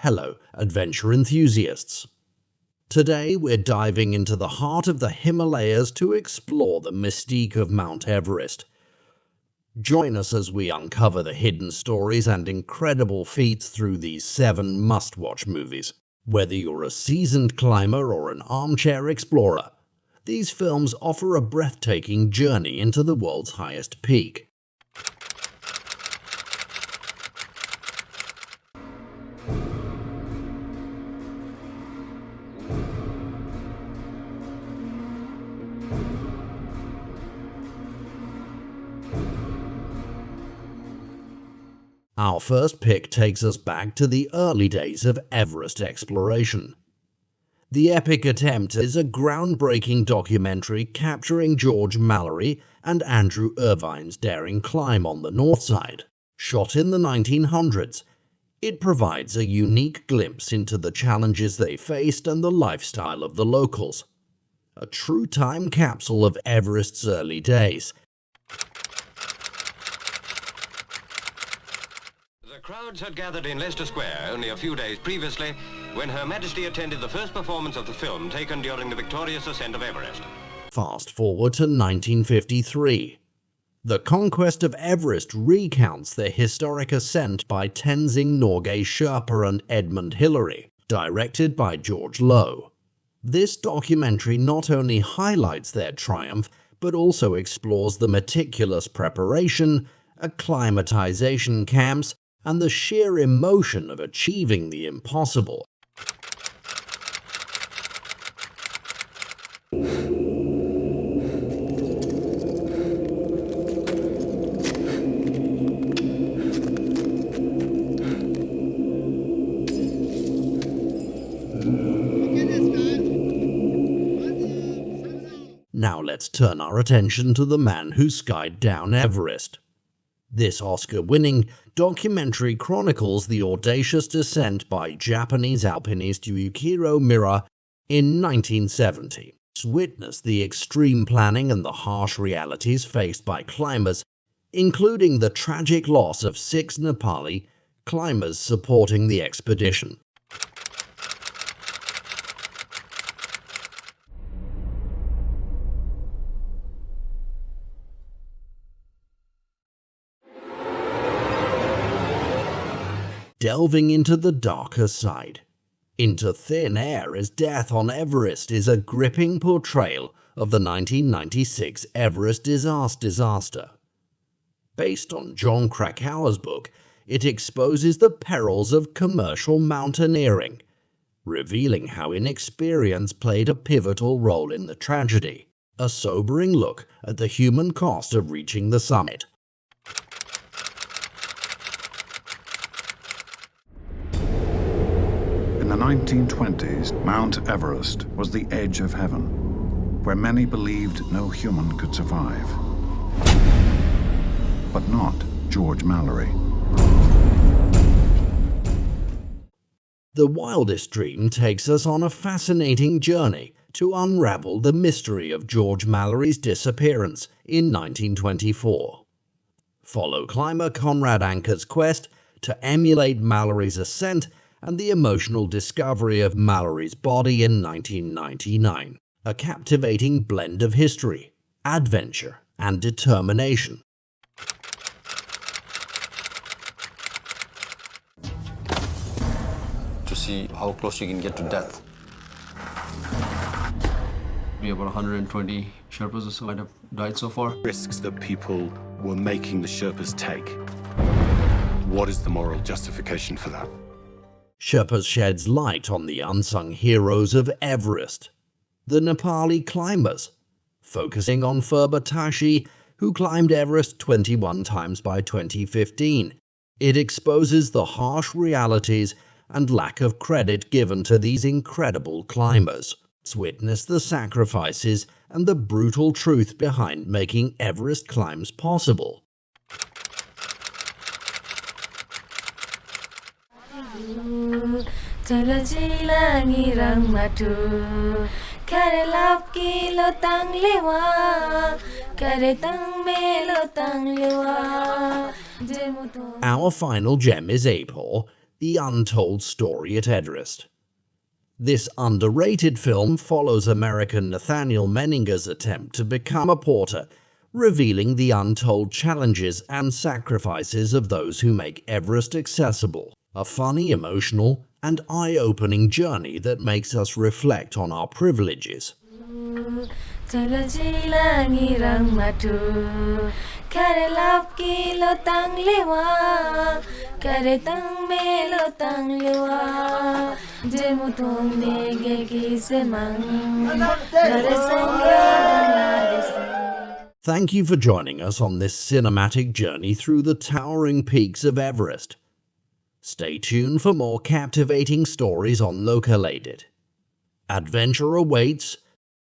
Hello, adventure enthusiasts. Today we're diving into the heart of the Himalayas to explore the mystique of Mount Everest. Join us as we uncover the hidden stories and incredible feats through these 7 must-watch movies. Whether you're a seasoned climber or an armchair explorer, these films offer a breathtaking journey into the world's highest peak. Our first pick takes us back to the early days of Everest exploration. The epic attempt is a groundbreaking documentary capturing George Mallory and Andrew Irvine's daring climb on the north side. Shot in the 1900s, it provides a unique glimpse into the challenges they faced and the lifestyle of the locals. A true time capsule of Everest's early days. Crowds had gathered in Leicester Square only a few days previously when Her Majesty attended the first performance of the film taken during the victorious ascent of Everest. Fast forward to 1953. The Conquest of Everest recounts the historic ascent by Tenzing Norgay Sherpa and Edmund Hillary, directed by George Lowe. This documentary not only highlights their triumph, but also explores the meticulous preparation, acclimatization camps, and the sheer emotion of achieving the impossible. Now let's turn our attention to the man who skied down Everest. This Oscar-winning documentary chronicles the audacious descent by Japanese alpinist Yukiro Miura in 1970. Witness the extreme planning and the harsh realities faced by climbers, including the tragic loss of 6 Nepali climbers supporting the expedition. Delving into the darker side, into thin air as death on Everest is a gripping portrayal of the 1996 Everest disaster. Based on John Krakauer's book, it exposes the perils of commercial mountaineering, revealing how inexperience played a pivotal role in the tragedy. A sobering look at the human cost of reaching the summit. In the 1920s, Mount Everest was the edge of heaven, where many believed no human could survive. But not George Mallory. The Wildest Dream takes us on a fascinating journey to unravel the mystery of George Mallory's disappearance in 1924. Follow climber Conrad Anker's quest to emulate Mallory's ascent and the emotional discovery of Mallory's body in 1999. A captivating blend of history, adventure, and determination. To see how close you can get to death. We have about 120 Sherpas or so might have died so far. Risks that people were making the Sherpas take. What is the moral justification for that? Sherpa sheds light on the unsung heroes of Everest, the Nepali climbers, focusing on Furbatashi, who climbed Everest 21 times by 2015. It exposes the harsh realities and lack of credit given to these incredible climbers. Witness the sacrifices and the brutal truth behind making Everest climbs possible. Our final gem is Apor, The Untold Story at Everest. This underrated film follows American Nathaniel Menninger's attempt to become a porter, revealing the untold challenges and sacrifices of those who make Everest accessible. A funny, emotional, and eye-opening journey that makes us reflect on our privileges. Thank you for joining us on this cinematic journey through the towering peaks of Everest. Stay tuned for more captivating stories on localaidit. Adventure awaits,